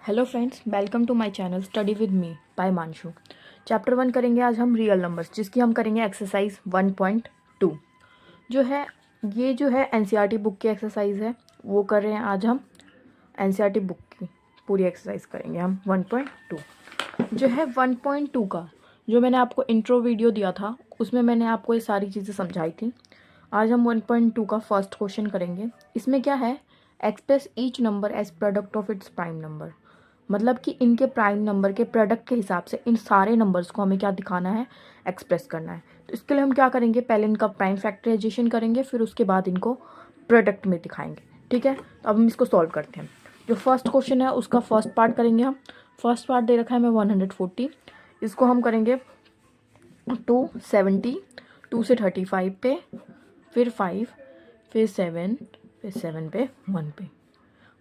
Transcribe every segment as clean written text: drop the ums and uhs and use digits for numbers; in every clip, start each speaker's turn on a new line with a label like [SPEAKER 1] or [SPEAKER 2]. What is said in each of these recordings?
[SPEAKER 1] Hello friends, welcome to my channel study with me by Manshu. Chapter 1 करेंगे आज हम real numbers, जिसकी हम करेंगे एक्सरसाइज 1.2। जो है ये जो है एनसीईआरटी बुक की एक्सरसाइज है, वो कर रहे हैं आज हम। एनसीईआरटी बुक की पूरी एक्सरसाइज करेंगे हम 1.2। जो है 1.2 का जो मैंने आपको इंट्रो वीडियो दिया था, उसमें मैंने आपको ये सारी चीज़ें समझाई थी। आज हम 1.2 का फर्स्ट क्वेश्चन करेंगे। इसमें क्या है, express each number as product of its prime number. मतलब कि इनके प्राइम नंबर के प्रोडक्ट के हिसाब से इन सारे नंबर्स को हमें क्या दिखाना है, एक्सप्रेस करना है। तो इसके लिए हम क्या करेंगे, पहले इनका प्राइम फैक्टराइजेशन करेंगे, फिर उसके बाद इनको प्रोडक्ट में दिखाएंगे। ठीक है, तो अब हम इसको सॉल्व करते हैं। जो फर्स्ट क्वेश्चन है उसका फर्स्ट पार्ट करेंगे हम। फर्स्ट पार्ट दे रखा है हमें 140। इसको हम करेंगे 270, 2 से 35 पे, फिर 5, फिर 7, फिर 7 पे 1 पे।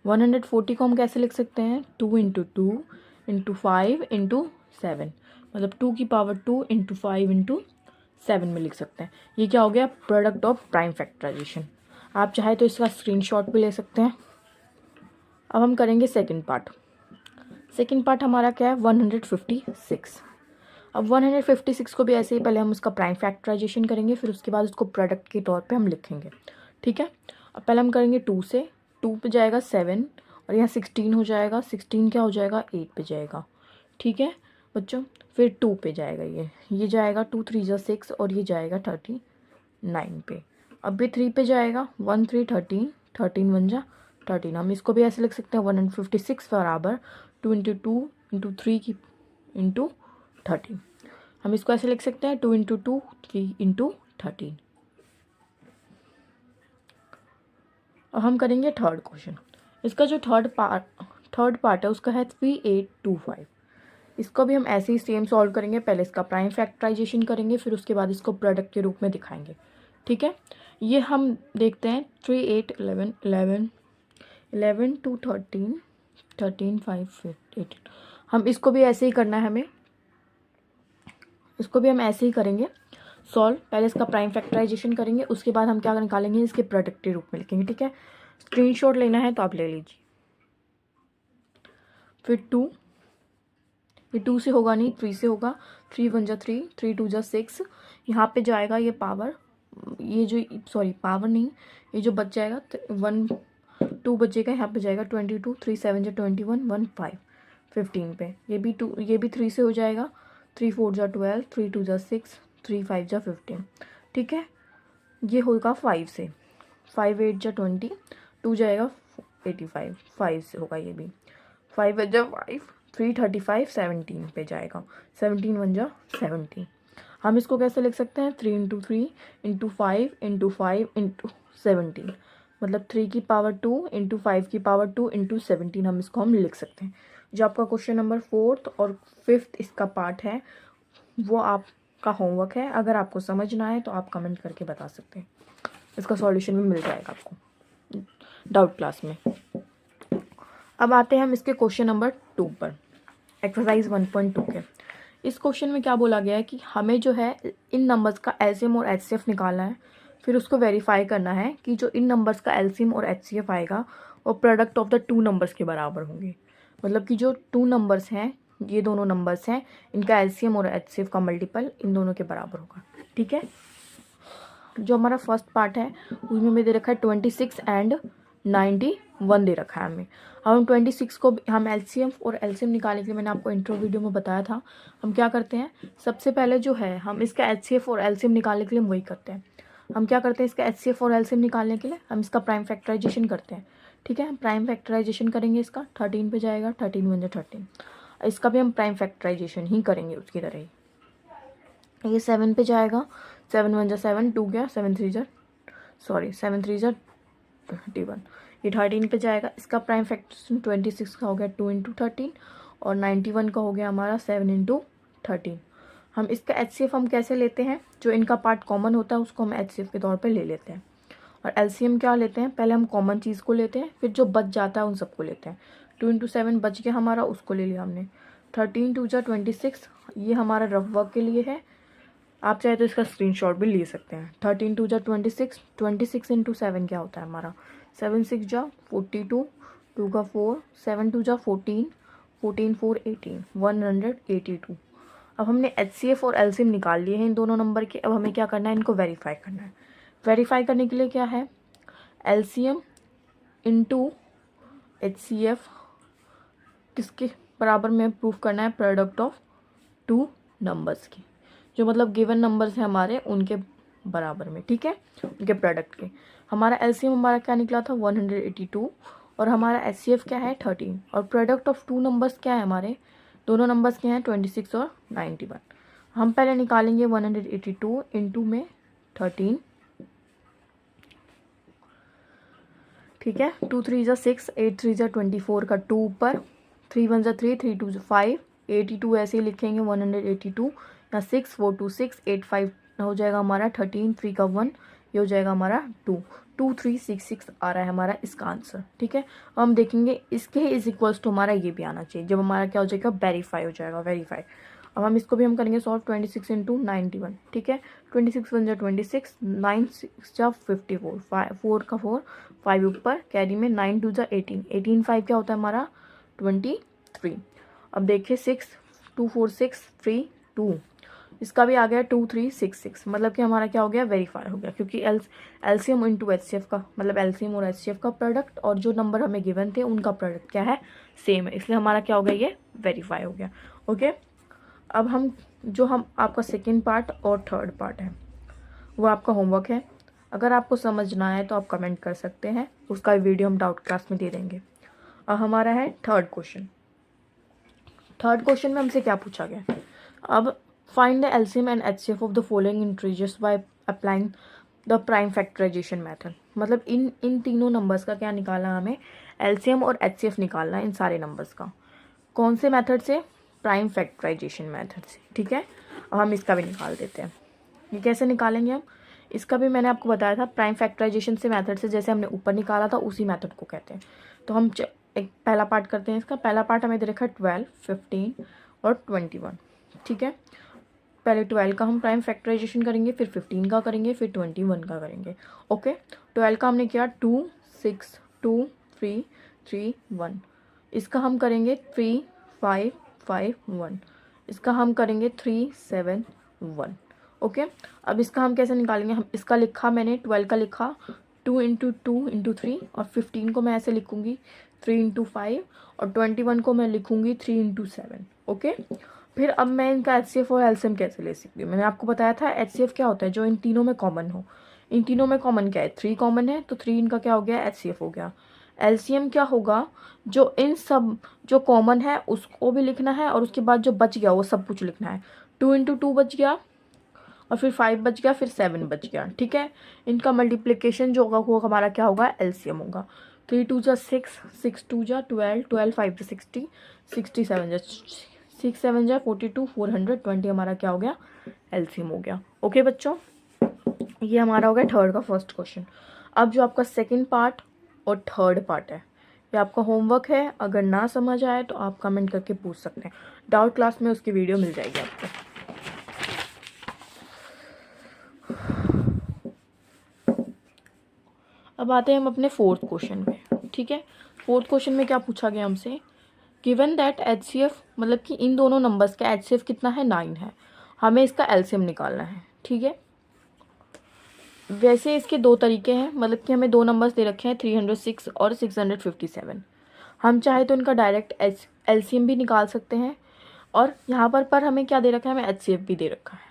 [SPEAKER 1] 140 को हम कैसे लिख सकते हैं, 2 इंटू 2 इंटू 5 इंटू 7, मतलब 2 की पावर 2 इंटू 5 इंटू 7 में लिख सकते हैं। ये क्या हो गया, प्रोडक्ट ऑफ प्राइम फैक्टराइजेशन। आप चाहे तो इसका स्क्रीनशॉट भी ले सकते हैं। अब हम करेंगे सेकंड पार्ट। सेकंड पार्ट हमारा क्या है, 156। अब 156 को भी ऐसे ही पहले हम उसका प्राइम फैक्टराइजेशन करेंगे, फिर उसके बाद उसको प्रोडक्ट के तौर पे हम लिखेंगे। ठीक है, अब पहले हम करेंगे 2 से। 2 पे जाएगा 7 और यहाँ 16 हो जाएगा। 16 क्या हो जाएगा, 8 पे जाएगा। ठीक है बच्चों, फिर 2 पे जाएगा, ये जाएगा 2 3 जा 6 और ये जाएगा 39 पे। अब भी 3 पे जाएगा, 1 3 13, 13 1 जा 13। हम इसको भी ऐसे लिख सकते हैं, 156 बराबर 2 इंटू 2 इंटू 3 की इंटू 13। हम इसको ऐसे लिख सकते हैं, 2 इंटू 2 3 इंटू 13। अब हम करेंगे थर्ड क्वेश्चन। इसका जो थर्ड पार्ट है उसका है 3825। इसको भी हम ऐसे ही सेम सॉल्व करेंगे। पहले इसका प्राइम फैक्टराइजेशन करेंगे, फिर उसके बाद इसको प्रोडक्ट के रूप में दिखाएंगे। ठीक है, ये हम देखते हैं 3 8 11 11 11 2 13 13 5 18। हम इसको भी ऐसे ही करना है हमें, इसको भी हम ऐसे ही करेंगे सॉल्व। पहले इसका प्राइम फैक्टराइजेशन करेंगे, उसके बाद हम क्या निकालेंगे, इसके प्रोडक्ट के रूप में लिखेंगे। ठीक है, स्क्रीनशॉट लेना है तो आप ले लीजिए। फिर 2, ये 2 से होगा नहीं, 3 से होगा। 3 1 जा 3, 3 2 जा 6। यहाँ पे जाएगा ये पावर, ये जो सॉरी पावर नहीं, ये जो बच जाएगा 1 2 बचेगा, यहाँ पे जाएगा 22। 3 7 जा 21, 1 5 15 पे। ये भी 2, ये भी 3 से हो जाएगा। 3 4 जा 12, 3 2 जा 6, 3 5 जा 15। ठीक है, ये होगा 5 से। 5 8 जा 20, 2 जाएगा 85, 5 से होगा ये भी। 5 8 जा 5, 3 35 17 पे जाएगा। 17 1 जा 17। हम इसको कैसे लिख सकते हैं, 3 इंटू 3 इंटू 5 इंटू 5 इंटू 17, मतलब 3 की पावर 2 इंटू 5 की पावर 2 इंटू 17। हम इसको लिख सकते हैं। जो आपका क्वेश्चन नंबर 4th और 5th इसका पार्ट है, वो आपका होमवर्क है। अगर आपको समझ ना आए तो आप कमेंट करके बता सकते हैं, इसका सॉल्यूशन भी मिल जाएगा आपको डाउट क्लास में। अब आते हैं हम इसके क्वेश्चन नंबर 2 पर, एक्सरसाइज 1.2 के। इस क्वेश्चन में क्या बोला गया है कि हमें जो है इन नंबर्स का एलसीएम और एचसीएफ निकालना है, फिर उसको वेरीफाई करना है कि जो इन नंबर्स का एलसीएम और एचसीएफ आएगा वो प्रोडक्ट ऑफ द 2 नंबर्स के बराबर होंगे। मतलब कि जो 2 नंबर्स हैं, ये दोनों नंबर्स हैं, इनका एलसीएम और एचसीएफ का मल्टीपल इन दोनों के बराबर होगा। ठीक है, जो हमारा फर्स्ट पार्ट है उसमें हमें दे रखा है 26 एंड 91 दे रखा है हमें। अब हम 26 को हम एलसीएम और एलसीएम निकालने के लिए, मैंने आपको इंट्रो वीडियो में बताया था, हम क्या करते हैं, सबसे पहले जो है हम इसका एचसीएफ और एलसीएम निकालने के लिए हम वही करते हैं। हम क्या करते हैं, इसका एचसीएफ और एलसीएम निकालने के लिए हम इसका प्राइम फैक्टराइजेशन करते हैं। ठीक है, प्राइम फैक्टराइजेशन करेंगे, इसका 13 पे जाएगा, 13 1 13। इसका भी हम प्राइम फैक्टराइजेशन ही करेंगे उसकी तरह ही। ये 7 पे जाएगा, 7 1 जा 7, 2 गया, 7 3 जा 21। ये 13 पे जाएगा, इसका प्राइम फैक्टराइजेशन 26 का हो गया 2 इंटू 13 और 91 का हो गया हमारा 7 इंटू 13। हम इसका एचसीएफ हम कैसे लेते हैं, जो इनका पार्ट कॉमन होता है उसको हम एचसीएफ के तौर पे ले लेते हैं। और एलसीएम क्या लेते हैं, पहले हम कॉमन चीज़ को लेते हैं, फिर जो बच जाता है उन सबको लेते हैं। 2 इंटू 7 बच गया हमारा, उसको ले लिया हमने। 13 2 जा 26, ये हमारा रफ वर्क के लिए है, आप चाहे तो इसका स्क्रीनशॉट भी ले सकते हैं। 13 2 जा 26, 26 इंटू 7 क्या होता है हमारा, 7 6 जा 42, 2 का 4, 7 2 जा 14, 14 4 18 182। अब हमने HCF और LCM निकाल लिए हैं इन दोनों नंबर के। अब हमें क्या करना है, इनको वेरीफाई करना है। वेरीफाई करने के लिए क्या है, LCM इंटू HCF किसके बराबर में प्रूफ करना है, प्रोडक्ट ऑफ टू नंबर्स की, जो मतलब गिवन नंबर्स हैं हमारे उनके बराबर में, ठीक है, उनके प्रोडक्ट के। हमारा LCM हमारा क्या निकला था 182 और हमारा HCF क्या है 13 और प्रोडक्ट ऑफ टू नंबर्स क्या है, हमारे दोनों नंबर्स के हैं 26 और 91। हम पहले निकालेंगे 182 इंटू में 13, ठीक है, 2 3 जा 6 8 3 जा 24 का 2 ऊपर, 3 1 जा 3 3 2 जा 5 82 ऐसे ही लिखेंगे 182 या 6 4 2 6 8 5 हो जाएगा हमारा 13 3 का 1 ये हो जाएगा हमारा 2 2 3 6 6 आ रहा है हमारा इसका आंसर, ठीक है। अब हम देखेंगे इसके इज इक्वल्स टू हमारा ये भी आना चाहिए, जब हमारा क्या हो जाएगा वेरीफाई हो जाएगा, वेरीफाई। अब हम इसको भी हम करेंगे सॉल्व 26 इंटू 91, ठीक है, 26 1 जा 26 9 6 जा 54 4 का 4 5 ऊपर कैरी में 9 2 जा 18 18 5 क्या होता है हमारा 23। अब देखिए 6 2 4 6 3 2 इसका भी आ गया 2 3 6 6 मतलब कि हमारा क्या हो गया वेरीफाई हो गया, क्योंकि LCM इंटू HCF का मतलब LCM और HCF का प्रोडक्ट और जो नंबर हमें गिवन थे उनका प्रोडक्ट क्या है सेम है, इसलिए हमारा क्या हो गया ये वेरीफाई हो गया। ओके, अब हम आपका सेकेंड पार्ट और थर्ड पार्ट है वो आपका होमवर्क है। अगर आपको समझ ना आए तो आप कमेंट कर सकते हैं, उसका वीडियो हम डाउट क्लास में दे देंगे। अब हमारा है थर्ड क्वेश्चन। थर्ड क्वेश्चन में हमसे क्या पूछा गया, अब find the LCM and HCF of the following integers by applying the prime factorisation method. मतलब इन तीनों नंबर्स का क्या निकालना, हमें LCM और HCF निकालना है इन सारे नंबर्स का। कौन से मेथड से, प्राइम फैक्टराइजेशन मेथड से, ठीक है। अब हम इसका भी निकाल देते हैं। ये कैसे निकालेंगे हम, इसका भी मैंने आपको बताया था प्राइम फैक्टराइजेशन से मेथड से जैसे हमने ऊपर निकाला था उसी मेथड को कहते हैं। तो हम एक पहला पार्ट करते हैं। इसका पहला पार्ट हमें दे रखा है 12 15 और 21, ठीक है। पहले 12 का हम प्राइम फैक्टराइजेशन करेंगे, फिर 15 का करेंगे, फिर 21 का करेंगे। ओके, 12 का हमने किया 2 6 2 3 3 1, इसका हम करेंगे 3 5 5 1, इसका हम करेंगे 3 7 1। ओके, अब इसका हम कैसे निकालेंगे, हम इसका लिखा मैंने 12 का लिखा 2 इंटू 2 इंटू 3 और 15 को मैं ऐसे लिखूंगी 3 इंटू 5 और 21 को मैं लिखूंगी 3 इंटू 7। ओके, फिर अब मैं इनका HCF और LCM कैसे ले सकती हूँ, मैंने आपको बताया था HCF क्या होता है जो इन तीनों में कॉमन हो। इन तीनों में कॉमन क्या है, 3 कॉमन है तो 3 इनका क्या हो गया HCF हो गया। LCM क्या होगा, जो इन सब जो कॉमन है उसको भी लिखना है और उसके बाद जो बच गया वो सब कुछ लिखना है। 2 इंटू 2 बच गया और फिर 5 बच गया, फिर 7 बच गया, ठीक है। इनका मल्टीप्लिकेशन जो होगा वो हमारा क्या होगा LCM होगा। 3 2 जा 6 6 2 जा 12 12 5 जा 60 67 जा 6 7 जा 42 420 हमारा क्या हो गया LCM हो गया। ओके बच्चों, ये हमारा हो गया थर्ड का फर्स्ट क्वेश्चन। अब जो आपका सेकेंड पार्ट और थर्ड पार्ट है ये आपका होमवर्क है। अगर ना समझ आए तो आप कमेंट करके पूछ सकते हैं, डाउट क्लास में उसकी वीडियो मिल जाएगी आपको। अब आते हैं हम अपने फोर्थ क्वेश्चन पे, ठीक है। फोर्थ क्वेश्चन में क्या पूछा गया हमसे, गिवन दैट HCF मतलब कि इन दोनों नंबर्स का HCF कितना है 9 है, हमें इसका LCM निकालना है, ठीक है। वैसे इसके दो तरीके हैं, मतलब कि हमें दो नंबर्स दे रखे हैं 306 और 657। हम चाहे तो इनका डायरेक्ट LCM भी निकाल सकते हैं और यहाँ पर हमें क्या दे रखा है, हमें HCF भी दे रखा है।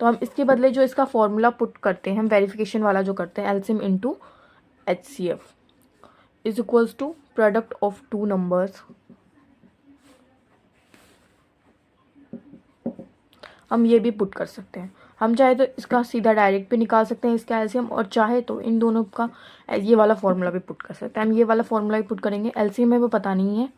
[SPEAKER 1] तो हम इसके बदले जो इसका फॉर्मूला पुट करते हैं, हम वेरिफिकेशन वाला जो करते हैं LCM into HCF is equals to product of two numbers. हम ये भी पुट कर सकते हैं, हम चाहे तो इसका सीधा डायरेक्ट भी निकाल सकते हैं इसका LCM और चाहे तो इन दोनों का ये वाला फॉर्मूला भी पुट कर सकते हैं। हम ये वाला फॉर्मूला भी पुट करेंगे, LCM हमें पता नहीं है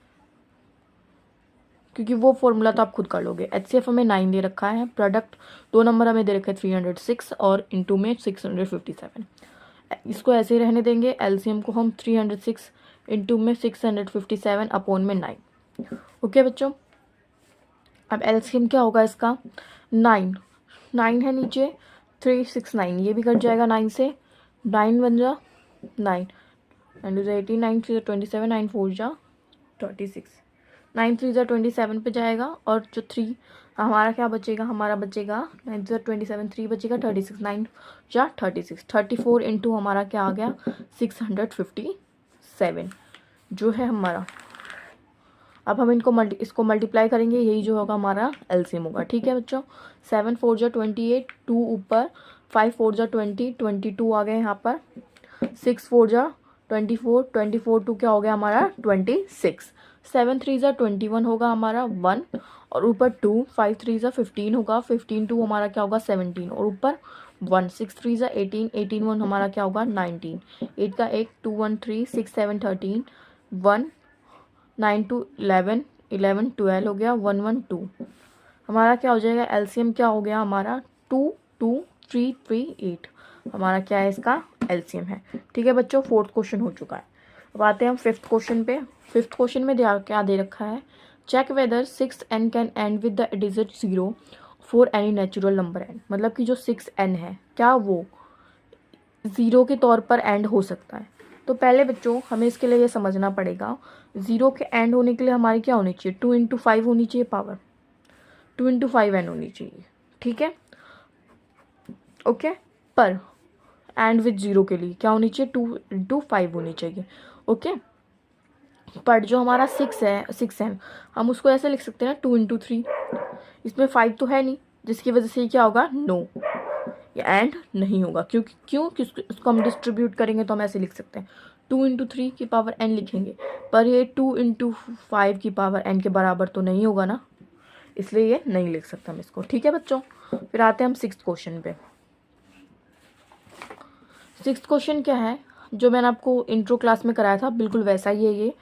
[SPEAKER 1] क्योंकि वो फॉर्मूला तो आप खुद कर लोगे। HCF हमें 9 दे रखा है, प्रोडक्ट दो नंबर हमें दे रखे हैं 306 और इंटू में 657। इसको ऐसे ही रहने देंगे। LCM को हम 306 इंटू में 657 अपॉन में 9। ओके बच्चों, अब LCM क्या होगा इसका 9 9 है नीचे 369, ये भी कट जाएगा 9 से, 9 बन जा 9 9 18 9 3 27 9 4 जा 36 9 3 ज़ा 27 पे जाएगा, और जो 3 हमारा क्या बचेगा, हमारा बचेगा 9 ज़ा 27, 3 बचेगा 36, 9 या 36, 34 इंटू हमारा क्या आ गया 657 जो है हमारा। अब हम इसको मल्टीप्लाई करेंगे, यही जो होगा हमारा एलसीएम होगा। ठीक है बच्चों, 7 4 ज़ा 28, 2 ऊपर, 5 4 ज़ा 20, 22 आ गए यहाँ पर, 6 4 ज़ा 24, 24 2 क्या हो गया हमारा 26, 7 3 ज़ा 21 होगा हमारा 1, और ऊपर 2, 5 3 ज़ा 15 होगा, 15 2 हमारा क्या होगा 17, और ऊपर 1, 6 3 ज़ा 18, 18 1 हमारा क्या होगा 19, 8 का 1, 2 1 3, 6 7 13, 1 9 2 11, 11 12 हो गया, 1 1 2 हमारा क्या हो जाएगा, एलसीएम क्या हो गया हमारा 2 2 3 3 8 हमारा क्या है, इसका एलसीएम है। ठीक है बच्चों, 4th क्वेश्चन हो चुका है। अब आते हैं हम 5th क्वेश्चन पे। 5th क्वेश्चन में क्या दे रखा है, check whether 6n can end with the digit 0 for any natural number n। मतलब कि जो 6n है क्या वो 0 के तौर पर एंड हो सकता है। तो पहले बच्चों हमें इसके लिए ये समझना पड़ेगा, 0 के एंड होने के लिए हमारी क्या होनी चाहिए, 2 इंटू 5 होनी चाहिए पावर, 2 इंटू 5n होनी चाहिए। ठीक है, ओके, पर एंड विद 0 के लिए क्या होनी चाहिए, 2 इंटू 5 होनी चाहिए। ओके, पर जो हमारा 6 है, 6n, हम उसको ऐसे लिख सकते हैं 2 इंटू 3, इसमें 5 तो है नहीं, जिसकी वजह से क्या होगा, नो, ये एंड नहीं होगा। क्योंकि इसको हम डिस्ट्रीब्यूट करेंगे तो हम ऐसे लिख सकते हैं 2 इंटू 3 की पावर n लिखेंगे, पर ये 2 इंटू 5 की पावर n के बराबर तो नहीं होगा ना, इसलिए ये नहीं लिख सकते हम इसको। ठीक है बच्चों, फिर आते हैं हम 6th क्वेश्चन पे। 6th क्वेश्चन क्या है, जो मैंने आपको इंट्रो क्लास में कराया था बिल्कुल वैसा ही है ये।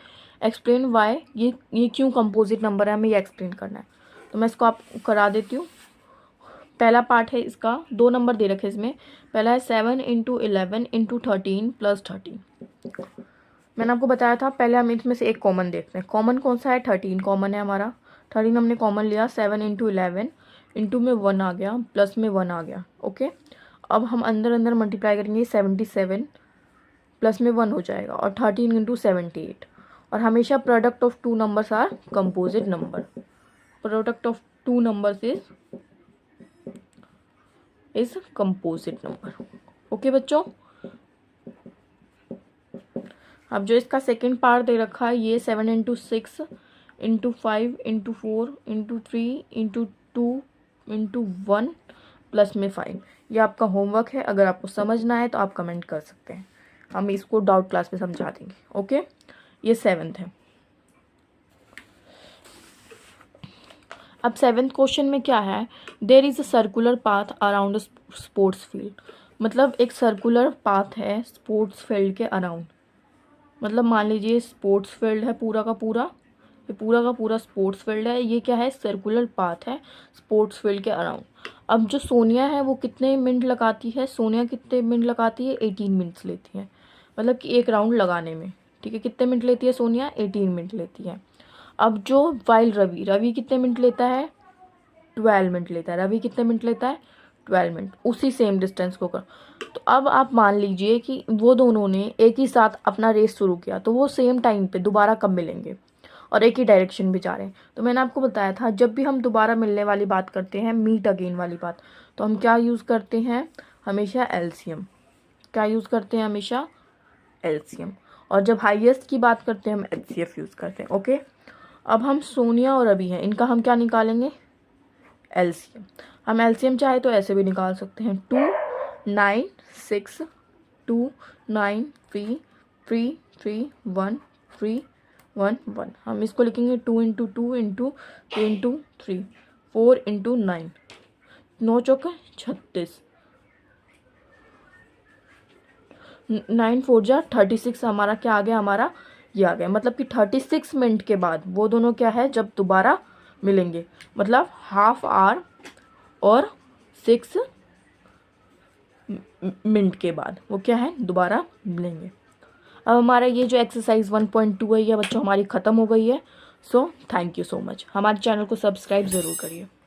[SPEAKER 1] एक्सप्लेन वाई, ये क्यों कंपोजिट नंबर है, हमें ये एक्सप्लेन करना है। तो मैं इसको आप करा देती हूँ। पहला पार्ट है इसका, 2 नंबर दे रखे इसमें। पहला है 7 इंटू 11 इंटू 13 प्लस 13। मैंने आपको बताया था, पहले हम इसमें से एक कॉमन देखते हैं। कॉमन कौन सा है, 13 कॉमन है हमारा, 13 हमने कॉमन लिया। 7 इंटू 11 इंटू में 1 आ गया, प्लस में 1 आ गया। ओके, अब हम अंदर अंदर मल्टीप्लाई करेंगे, 77 प्लस में 1 हो जाएगा, और 13 इंटू 78। और हमेशा product of 2 numbers are composite number, product of 2 numbers is composite number. Okay बच्चों, अब जो इसका सेकेंड पार्ट दे रखा है, ये 7 into 6 into 5 into 4 into 3 into 2 into 1 plus में 5। ये आपका होमवर्क है, अगर आपको समझना है तो आप कमेंट कर सकते हैं, हम इसको डाउट क्लास में समझा देंगे। ओके, ये 7th है। अब 7th क्वेश्चन में क्या है, there is a circular path around sports field. मतलब एक सर्कुलर पाथ है स्पोर्ट्स फील्ड के अराउंड। मतलब मान लीजिए स्पोर्ट्स फील्ड है पूरा का पूरा, ये पूरा का पूरा स्पोर्ट्स फील्ड है, ये क्या है, सर्कुलर पाथ है स्पोर्ट्स फील्ड के अराउंड। अब जो सोनिया है वो कितने मिनट लगाती है, सोनिया कितने मिनट लगाती है, 18 मिनट्स लेती है, मतलब कि एक राउंड लगाने में। ठीक है, कितने मिनट लेती है सोनिया, 18 मिनट लेती है। अब जो वाइल रवि कितने मिनट लेता है, 12 मिनट लेता है। रवि कितने मिनट लेता है, 12 मिनट, उसी सेम डिस्टेंस को कर। तो अब आप मान लीजिए कि वो दोनों ने एक ही साथ अपना रेस शुरू किया, तो वो सेम टाइम पे दोबारा कब मिलेंगे, और एक ही डायरेक्शन में जा रहे हैं। तो मैंने आपको बताया था, जब भी हम दोबारा मिलने वाली बात करते हैं, मीट अगेन वाली बात, तो हम क्या यूज़ करते हैं, हमेशा एलसीएम। क्या यूज़ करते हैं, हमेशा एलसीएम। और जब हाईएस्ट की बात करते हैं हम एचसीएफ यूज़ करते हैं। ओके, अब हम सोनिया और रवि हैं, इनका हम क्या निकालेंगे, एलसीएम। हम एलसीएम चाहे तो ऐसे भी निकाल सकते हैं, 2 9 6 2 9 3 3 3 1 3 1 1। हम इसको लिखेंगे 2 इंटू 2 इंटू 3 इंटू 3 4 इंटू 9, 9 चौके 36, 9 4 जा 36 हमारा क्या आ गया, हमारा ये आ गया। मतलब कि 36 मिनट के बाद वो दोनों क्या है, जब दोबारा मिलेंगे, मतलब हाफ आवर और 6 मिनट के बाद वो क्या है, दोबारा मिलेंगे। अब हमारा ये जो एक्सरसाइज 1.2 है ये बच्चों हमारी ख़त्म हो गई है। So thank you so much. हमारे चैनल को सब्सक्राइब ज़रूर करिए।